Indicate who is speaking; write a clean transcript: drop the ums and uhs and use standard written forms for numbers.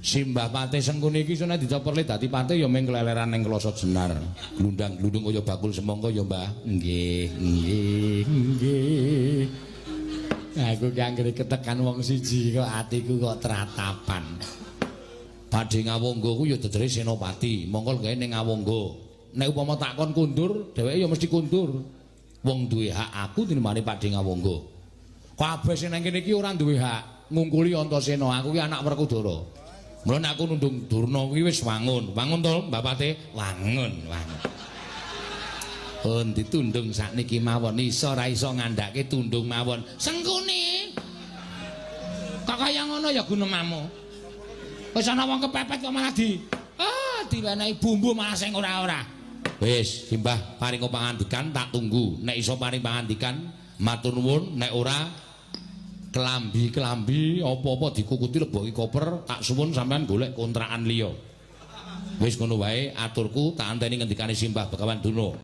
Speaker 1: Simbah Patih Sengkuni iki sone dicoperle dadi patih ya mung keleleran ning Kloso Jenar. Glundang-glundung kaya bakul semangka ya, Mbah. Nggih, nggih, nggih. Aku ki anggere ketekan wong siji kok atiku kok tratapan. Badhe Ngawangga ku ya dedere Senopati, mongko gawe ning Ngawangga. Nek upama takon kundur, dheweke ya mesti kundur. Wong duwe hak aku tinimane Padhe Ngawangga. Kabeh sing nang kene iki ora duwe hak ngungkuli Antasena. Aku ki anak Werkudara. Mula nek aku nundung Durna kuwi wis wangun. Wangun to, Mbak Patih? Wangun, wangun. Ditundung sakniki mawon iso ora iso ngandhake tundung mawon. Sengkuni. Kok kaya ngono ya gunemamu. Wis ana wong kepepet kok malah diwenehi bumbu malah sing ora-ora. Wis, Simbah paring pangandikan tak tunggu. Nek iso paring pangandikan matur nuwun, nek ora kelambi apa-apa dikukuti leboki koper, tak suwun sampean golek kontrakan liya. Wis ngono wae aturku tak anteni ngendikane Simbah Begawan Duna.